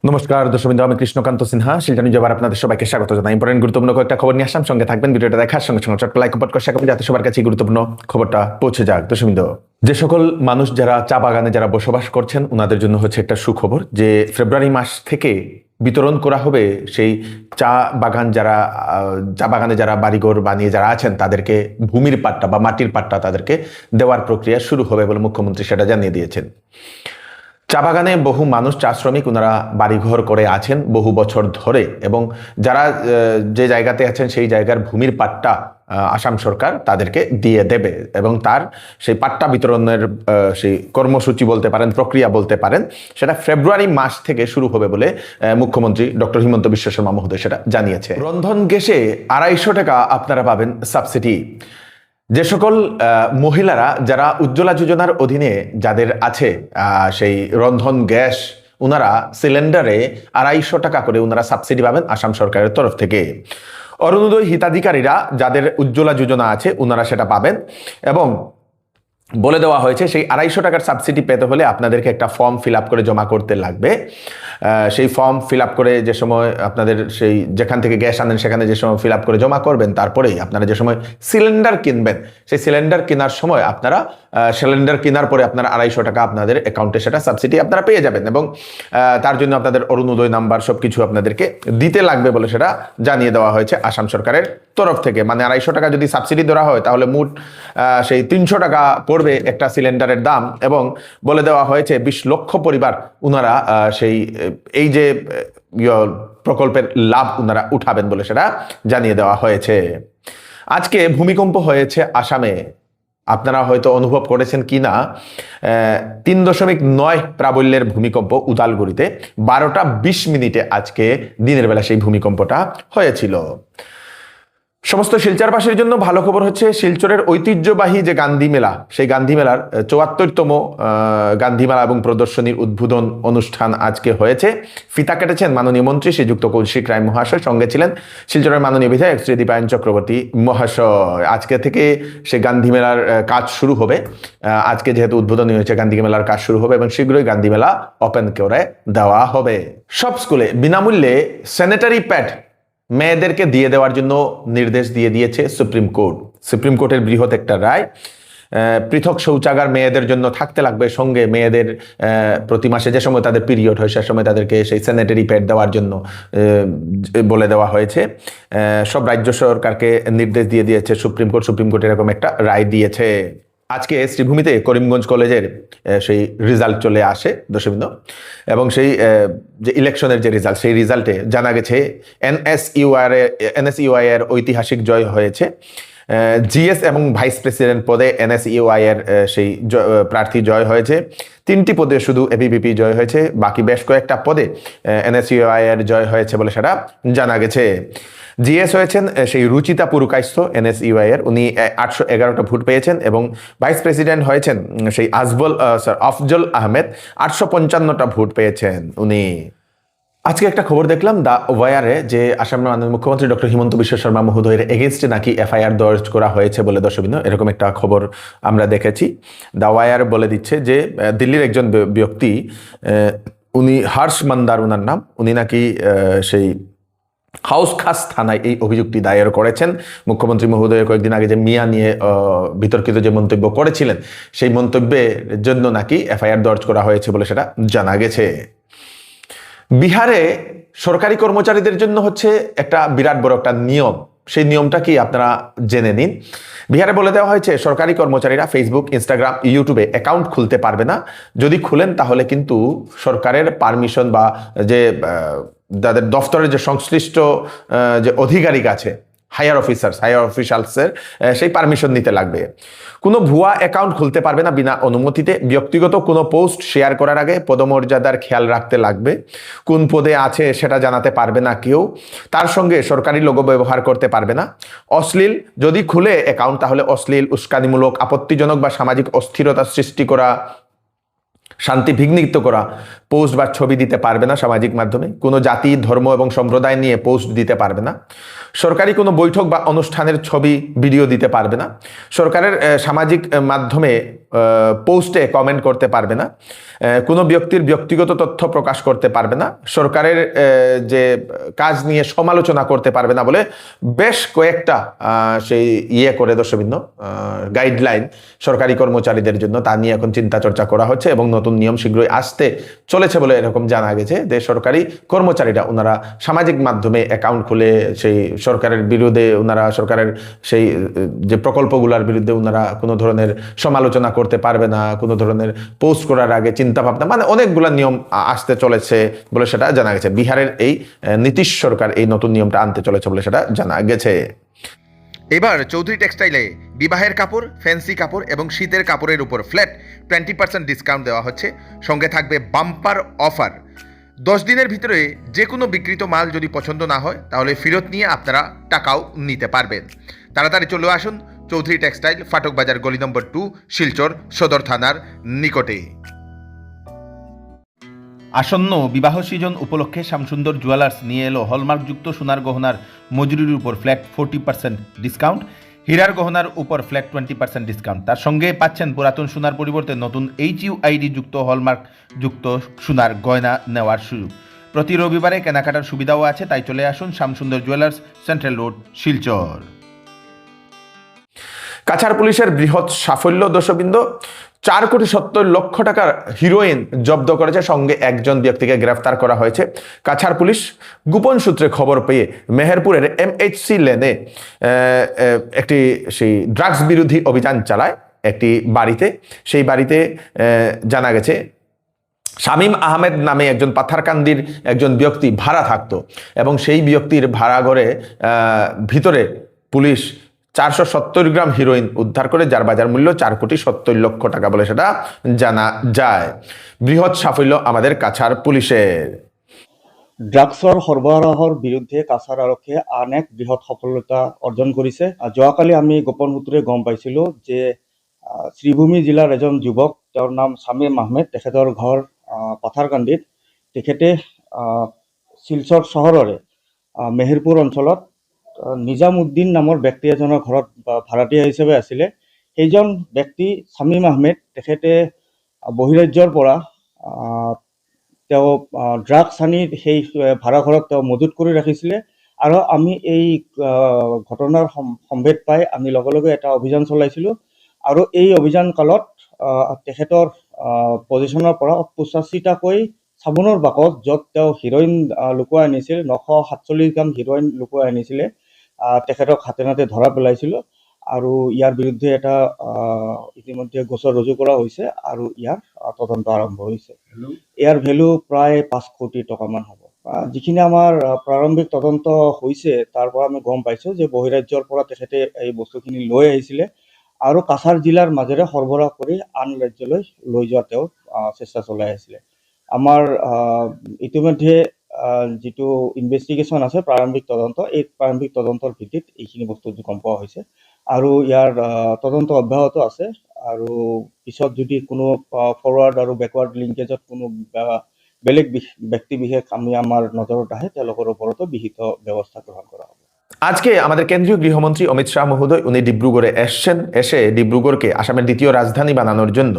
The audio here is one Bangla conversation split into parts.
নমস্কার দর্শকবৃন্দ, আমি কৃষ্ণকান্ত সিনহা শিলচর নিউজে আবার আপনাদের সবাইকে স্বাগত জানাই। ইম্পর্টেন্ট গুরুত্বপূর্ণ কয়েকটা খবর নিয়ে আসলাম, সঙ্গে থাকবেন। ভিডিওটা দেখার সঙ্গে সঙ্গে চট্ট লাইক কমেন্ট করে শেয়ার করবেন যাতে সবার কাছে গুরুত্বপূর্ণ খবরটা পৌঁছে যাক। দর্শকবৃন্দ, যে সকল মানুষ যারা চা বাগানে যারা বসবাস করছেন ওনাদের জন্য হচ্ছে একটা সুখবর যে ফেব্রুয়ারি মাস থেকে বিতরণ করা হবে সেই চা বাগানে যারা বাড়িঘর বানিয়ে যারা আছেন তাদেরকে ভূমির পাট্টা বা মাটির পাট্টা তাদেরকে দেওয়ার প্রক্রিয়া শুরু হবে বলে মুখ্যমন্ত্রী সেটা জানিয়ে দিয়েছেন। চা বাগানে বহু মানুষ, চা শ্রমিক, ওনারা বাড়িঘর করে আছেন বহু বছর ধরে, এবং যারা যে জায়গাতে আছেন সেই জায়গার ভূমির পাট্টা আসাম সরকার তাদেরকে দিয়ে দেবে, এবং তার সেই পাট্টা বিতরণের সেই কর্মসূচি বলতে পারেন, প্রক্রিয়া বলতে পারেন, সেটা ফেব্রুয়ারি মাস থেকে শুরু হবে বলে মুখ্যমন্ত্রী ডক্টর হিমন্ত বিশ্ব শর্মা মহোদয় সেটা জানিয়েছে। রন্ধন গ্যাসে 250 টাকা আপনারা পাবেন সাবসিডি। যে সকল মহিলারা যারা উজ্জ্বলা যোজনার অধীনে যাদের আছে সেই রন্ধন গ্যাস, ওনারা সিলিন্ডারে 250 টাকা করে ওনারা সাবসিডি পাবেন আসাম সরকারের তরফ থেকে। অরুণোদয় হিতাধিকারীরা যাদের উজ্জ্বলা যোজনা আছে ওনারা সেটা পাবেন, এবং বলে দেওয়া হয়েছে সেই 250 টাকার সাবসিডি পেতে হলে আপনাদেরকে একটা ফর্ম ফিল আপ করে জমা করতে লাগবে। সেই ফর্ম ফিল আপ করে যে সময় আপনাদের সেই যেখান থেকে গ্যাস আনেন সেখানে যে সময় ফিল আপ করে জমা করবেন, তারপরেই আপনারা যে সময় সিলিন্ডার কিনবেন সেই সিলিন্ডার কেনার সময় আপনারা সিলিন্ডার কেনার পরে আপনারা 250 টাকা আপনাদের অ্যাকাউন্টে সেটা সাবসিডি আপনারা পেয়ে যাবেন, এবং তার জন্য আপনাদের অরুণোদয় নাম্বার সবকিছু আপনাদেরকে দিতে লাগবে বলে সেটা জানিয়ে দেওয়া হয়েছে আসাম সরকারের তরফ থেকে। মানে 250 টাকা যদি সাবসিডি ধরা হয় তাহলে মোট সেই 300 টাকা পড়বে একটা সিলিন্ডারের দাম, এবং বলে দেওয়া হয়েছে 20 লক্ষ পরিবার ওনারা সেই এই যে প্রকল্পের লাভ ওনারা উঠাবেন বলে সেটা জানিয়ে দেওয়া হয়েছে। আজকে ভূমিকম্প হয়েছে আসামে, আপনারা হয়তো অনুভব করেছেন কিনা। 3.9 প্রাবল্যের ভূমিকম্প উদালগুড়িতে 12টা 20 মিনিটে আজকে দিনের বেলা সেই ভূমিকম্পটা হয়েছিল। সমস্ত শিলচরবাসীর জন্য ভালো খবর হচ্ছে শিলচরের ঐতিহ্যবাহী যে গান্ধী মেলা, সেই গান্ধী মেলার 74তম গান্ধী মেলা এবং প্রদর্শনীর উদ্বোধন অনুষ্ঠান আজকে হয়েছে। ফিতা কেটেছেন মাননীয় মন্ত্রী শ্রীযুক্ত কৌশিক রায় মহাশয়, সঙ্গে ছিলেন শিলচরের মাননীয় বিধায়ক শ্রী দীপায়ন চক্রবর্তী মহাশয়। আজকে থেকে সেই গান্ধী মেলার কাজ শুরু হবে। আজকে যেহেতু উদ্বোধনী হয়েছে, গান্ধী মেলার কাজ শুরু হবে এবং শীঘ্রই গান্ধী মেলা ওপেন করে দেওয়া হবে। সব স্কুলে বিনামূল্যে স্যানিটারি প্যাড মেয়েদেরকে দিয়ে দেওয়ার জন্য নির্দেশ দিয়ে দিয়েছে সুপ্রিম কোর্ট। সুপ্রিম কোর্টের বৃহৎ একটা রায়। পৃথক শৌচাগার মেয়েদের জন্য থাকতে লাগবে, সঙ্গে মেয়েদের প্রতি মাসে যে সময় তাদের পিরিয়ড হয় সে সময় তাদেরকে সেই স্যানিটারি প্যাড দেওয়ার জন্য বলে দেওয়া হয়েছে। সব রাজ্য সরকারকে নির্দেশ দিয়ে দিয়েছে সুপ্রিম কোর্ট। সুপ্রিম কোর্ট এরকম একটা রায় দিয়েছে। আজকে শ্রীভূমিতে করিমগঞ্জ কলেজের সেই রেজাল্ট চলে আসে দর্শকবৃন্দ, এবং সেই যে ইলেকশনের যে রেজাল্ট, সেই রেজাল্টে জানা গেছে এনএসইউআই এর ঐতিহাসিক জয় হয়েছে। জিএস এবং ভাইস প্রেসিডেন্ট পদে এনএসইউআই এর সেই প্রার্থী জয় হয়েছে। 3টি পদে শুধু এবিভিপি জয় হয়েছে, বাকি বেশ কয়েকটা পদে এনএসইউআই এর জয় হয়েছে বলে সেটা জানা গেছে। জিএস হয়েছেন সেই রুচিতা পুরকাইস্থ এনএসইউআই এর, উনি 811টা ভোট পেয়েছেন, এবং ভাইস প্রেসিডেন্ট হয়েছেন সেই আফজল আহমেদ, 855টা ভোট পেয়েছেন উনি। আজকে একটা খবর দেখলাম দা ওয়ারে যে আসামের মাননীয় মুখ্যমন্ত্রী ডক্টর হিমন্ত বিশ্ব শর্মা মহোদয়ের এগেইনস্টে নাকি এফআইআর দর্জ করা হয়েছে বলে দর্শকবৃন্দ এরকম একটা খবর আমরা দেখেছি। দা ওয়ার বলে দিচ্ছে যে দিল্লির একজন ব্যক্তি, উনি হর্ষ মন্দার ওনার নাম, উনি নাকি সেই হাউস খাস থানায় এই অভিযোগটি দায়ের করেছেন। মুখ্যমন্ত্রী মহোদয় কয়েকদিন আগে যে মিয়া নিয়ে বিতর্কিত যে মন্তব্য করেছিলেন সেই মন্তব্যের জন্য নাকি এফআইআর দর্জ করা হয়েছে বলে সেটা জানা গেছে। বিহারে সরকারি কর্মচারীদের জন্য হচ্ছে একটা বিরাট বড় একটা নিয়ম। সেই নিয়মটা কি আপনারা জেনে নিন। বিহারে বলে দেওয়া হয়েছে সরকারি কর্মচারীরা ফেসবুক, ইনস্টাগ্রাম, ইউটিউবে অ্যাকাউন্ট খুলতে পারবে না। যদি খুলেন তাহলে কিন্তু সরকারের পারমিশন বা যে তাদের দফতরের যে সংশ্লিষ্ট যে আধিকারিক আছে, হায়ার অফিসার্সের সেই পারমিশন নিতে লাগবে। কোনো ভুয়া অ্যাকাউন্ট খুলতে পারবে না বিনা অনুমতিতে। ব্যক্তিগত কোনো পোস্ট শেয়ার করার আগে পদমর্যাদার খেয়াল রাখতে লাগবে। কোন পদে আছে সেটা জানাতে পারবে না কেউ। তার সঙ্গে সরকারি লোগো ব্যবহার করতে পারবে না। অশ্লীল যদি খুলে অ্যাকাউন্ট তাহলে অশ্লীল, উস্কানিমূলক, আপত্তিজনক বা সামাজিক অস্থিরতা সৃষ্টি করা, শান্তি বিঘ্নিত করা, পোস্ট বা ছবি দিতে পারবে না সামাজিক মাধ্যমে, কোনো জাতি ধর্ম এবং সম্প্রদায় নিয়ে পোস্ট দিতে পারবে না, সরকারি কোনো বৈঠক বা অনুষ্ঠানের ছবি ভিডিও দিতে পারবে না, সরকারের সামাজিক মাধ্যমে পোস্টে কমেন্ট করতে পারবে না, কোনো ব্যক্তির ব্যক্তিগত তথ্য প্রকাশ করতে পারবে না, সরকারের যে কাজ নিয়ে সমালোচনা করতে পারবে না বলে বেশ কয়েকটা সেই করে দর্শকবৃন্দ গাইডলাইন সরকারি কর্মচারীদের জন্য তা নিয়ে এখন চিন্তা চর্চা করা হচ্ছে এবং নতুন নিয়ম শীঘ্রই আসতে চলেছে বলে এরকম জানা গেছে যে সরকারি কর্মচারীরা ওনারা সামাজিক মাধ্যমে অ্যাকাউন্ট খুলে সেই সরকারের বিরুদ্ধে ওনারা সরকারের সেই যে প্রকল্পগুলোর বিরুদ্ধে ওনারা কোনো ধরনের সমালোচনা করতে পারবে না, কোনো ধরনের পোস্ট করার আগে চিন্তা ভাবনা, মানে অনেকগুলো নিয়ম আসতে চলেছে বলে সেটা জানা গেছে। বিহারের এই নীতিশ সরকার এই নতুন নিয়মটা আনতে চলেছে বলে সেটা জানা গেছে। এবার চৌধুরী টেক্সটাইলে বিবাহের কাপড়, ফ্যান্সি কাপড় এবং শীতের কাপড়ের উপর ফ্ল্যাট 20% ডিসকাউন্ট দেওয়া হচ্ছে। সঙ্গে থাকবে বাম্পার অফার। 10 দিনের ভিতরে যে কোনো বিক্রিত মাল যদি পছন্দ না হয় তাহলে ফেরত নিয়ে আপনারা টাকাও নিতে পারবেন। তাড়াতাড়ি চলে আসুন চৌধুরী টেক্সটাইল, ফাটক বাজার, গলি নম্বর 2, শিলচর সদর থানার নিকটে। আসন্ন বিবাহ সিজন উপলক্ষে শ্যামসুন্দর জুয়েলার্স নিয়ে এলো হলমার্কযুক্ত সোনার গহনার মজুরির উপর ফ্ল্যাট 40% ডিসকাউন্ট, হীরার গহনার উপর ফ্ল্যাট 20% ডিসকাউন্ট। তার সঙ্গে পাচ্ছেন পুরাতন সোনার পরিবর্তে নতুন HUID যুক্ত হলমার্কযুক্ত সোনার গয়না নেওয়ার সুযোগ। প্রতি রবিবারে কেনাকাটার সুবিধাও আছে, তাই চলে আসুন Shyamsundar jewellers, central road, Silchar. Cachar পুলিশের বৃহৎ সাফল্য দর্শকবৃন্দ, 4,70,00,000 টাকার হিরোইন জব্দ করেছে, সঙ্গে একজন ব্যক্তিকে গ্রেফতার করা হয়েছে। কাছাড় পুলিশ গোপন সূত্রে খবর পেয়ে মেহেরপুরের MHC লেনে একটি সেই ড্রাগস বিরোধী অভিযান চালায় একটি বাড়িতে। সেই বাড়িতে জানা গেছে শামীম আহমেদ নামে একজন পাথারকান্দির একজন ব্যক্তি ভাড়া থাকতো এবং সেই ব্যক্তির ভাড়া ঘরে ভিতরে পুলিশ 470 গ্রাম হিরোইন উদ্ধার করে, যার বাজার মূল্য 4,70,00,000 টাকা বলে সেটা জানা যায়। বৃহৎ সাফল্য আমাদের কাছাড় পুলিশের। ড্ৰাগছৰ সৰবৰাহৰ বিৰুদ্ধে কাছাৰ আৰক্ষীয়ে আন এক বৃহৎ সফলতা অৰ্জন কৰিছে। যোৱাকালি আমি গোপন সূত্ৰে গম পাইছিলোঁ যে শ্ৰীভূমি জিলাৰ এজন যুৱক, তেওঁৰ নাম শামীম আহমেদ, তেখেতৰ ঘৰ পাথাৰকান্দিত। তেখেতে শিলচৰ চহৰৰে মেহেৰপুৰ অঞ্চলত নিজামুদ্দিন নামৰ ব্যক্তি এজনৰ ঘৰত ভাড়াতীয়া হিচাপে আছিলে। সেইজন ব্যক্তি শামীম আহমেদ, তেখেতে বহিৰাজ্যৰ পৰা তেওঁ ড্ৰাগছ আনি সেই ভাড়াঘৰত তেওঁ মজুত কৰি ৰাখিছিলে আৰু আমি এই ঘটনাৰ সম্ভেদ পাই আমি লগে লগে এটা অভিযান চলাইছিলোঁ আৰু এই অভিযান কালত তেখেতৰ পজিশ্যনৰ পৰা 85টাকৈ চাবোনৰ বাকচ, য'ত তেওঁ হিৰইন লুকুৱাই আনিছিল, 947 গ্ৰাম হিৰইন লুকুৱাই আনিছিলে, তেখেতক হাতে নাতে ধৰা পেলাইছিলোঁ আৰু ইয়াৰ বিৰুদ্ধে এটা ইতিমধ্যে গোচৰ ৰুজু কৰা হৈছে আৰু ইয়াৰ তদন্ত আৰম্ভ হৈছে। ইয়াৰ ভেলু প্ৰায় 5 কোটি টকামান হ'ব। যিখিনি আমাৰ প্ৰাৰম্ভিক তদন্ত হৈছে তাৰ পৰা আমি গম পাইছোঁ যে বহিৰাজ্যৰ পৰা তেখেতে এই বস্তুখিনি লৈ আহিছিলে আৰু কাছাৰ জিলাৰ মাজেৰে সৰবৰাহ কৰি আন ৰাজ্যলৈ লৈ যোৱাৰ তেওঁ চেষ্টা চলাই আছিলে। আমাৰ ইতিমধ্যে যিটো ইনভেষ্টিগেশ্যন আছে, প্ৰাৰম্ভিক তদন্ত, এই প্ৰাৰম্ভিক তদন্তৰ ভিত্তিত এইখিনি বস্তু গম পোৱা হৈছে আৰু ইয়াৰ তদন্ত অব্যাহত আছে আৰু পিছত যদি কোনো ফৰৱাৰ্ড আৰু বেকৱাৰ্ড লিংকেজত কোনো বেলেগ ব্যক্তি বিশেষ আমার নজৰত আহে তেওঁলোকৰ ওপৰতো বিহিত ব্যৱস্থা গ্রহণ করা হবে। আজকে আমাদের কেন্দ্রীয় গৃহমন্ত্রী অমিত শাহ মহোদয় উনি ডিব্রুগড়ে এসে ডিব্রুগড়কে আসামের দ্বিতীয় রাজধানী বানানোর জন্য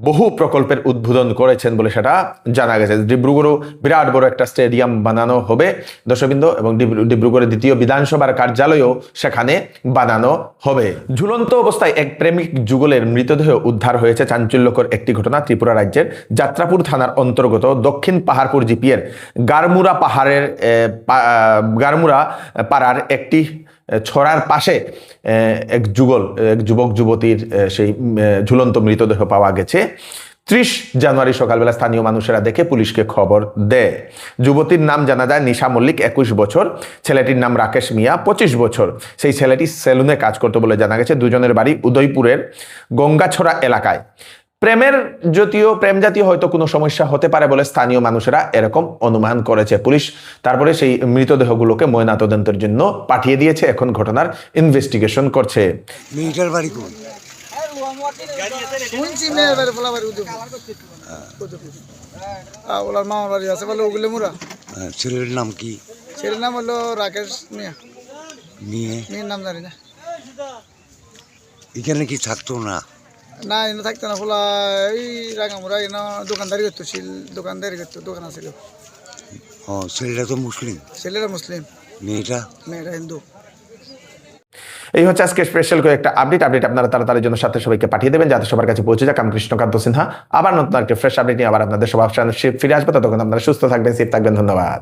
বহু প্রকল্পের উদ্বোধন করেছেন বলে সেটা জানা গেছে। ডিব্রুগড়ও বিরাট বড় একটা স্টেডিয়াম বানানো হবে দর্শকবৃন্দ, এবং ডিব্রুগড়ের দ্বিতীয় বিধানসভার কার্যালয়ও সেখানে বানানো হবে। ঝুলন্ত অবস্থায় এক প্রেমিক যুগলের মৃতদেহ উদ্ধার হয়েছে। চাঞ্চল্যকর একটি ঘটনা ত্রিপুরা রাজ্যের যাত্রাপুর থানার অন্তর্গত দক্ষিণ পাহাড়পুর জিপিএর গারমুরা পাড়ার একটি ছড়ার পাশে এক যুবক যুবতীর সেই ঝুলন্ত মৃতদেহ পাওয়া গেছে। 30 জানুয়ারি সকালবেলা স্থানীয় মানুষেরা দেখে পুলিশকে খবর দেয়। যুবতীর নাম জানা যায় নিশা মল্লিক, 21 বছর, ছেলেটির নাম রাকেশ মিয়া, 25 বছর। সেই ছেলেটি সেলুনে কাজ করতে বলে জানা গেছে। দুজনের বাড়ি উদয়পুরের গঙ্গাছড়া এলাকায়। প্রেম জাতীয় হয়তো কোনো সমস্যা হতে পারে বলে স্থানীয় মানুষেরা এরকম অনুমান করেছে। পুলিশ তারপরে সেই মৃতদেহগুলোকে ময়নাতদন্তের জন্য পাঠিয়ে দিয়েছে। এখন ঘটনার ইনভেস্টিগেশন করছে। মিটার বাড়ি কোন শুনছি মেয়ের বাড়ি বলা বাড়ি উদ্যোগ ওলার মামার বাড়ি আছে বলে ওগুলো মুরা। ছেলের নাম কি? ছেলের নাম হলো রাকেশ মিয়া। নিয়ে মেয়ের নাম জানি না। এখানে কি থাকতো না? না এনে থাকতো না, ফোলা এই রাঙামুড়া এনে দোকানদারি করতো, দোকানদারি করতো, দোকান আছিল। ও ছেলেটা তো মুসলিম, ছেলেরা মুসলিম, মেয়েটা মেয়েরা হিন্দু। এই হচ্ছে আজকে স্পেশাল কয়েকটা আপডেট আপনারা তাড়াতাড়ির জন্য সাথে সবাইকে পাঠিয়ে দেবেন যাতে সবার কাছে পৌঁছে যাক। আমি কৃষ্ণকান্ত সিনহা আবার নতুন একটা ফ্রেশ আপডেট নিয়ে আবার আপনাদের সবার সামনে ফিরে আসবো। ততক্ষণ আপনারা সুস্থ থাকবেন, সেফ থাকবেন। ধন্যবাদ।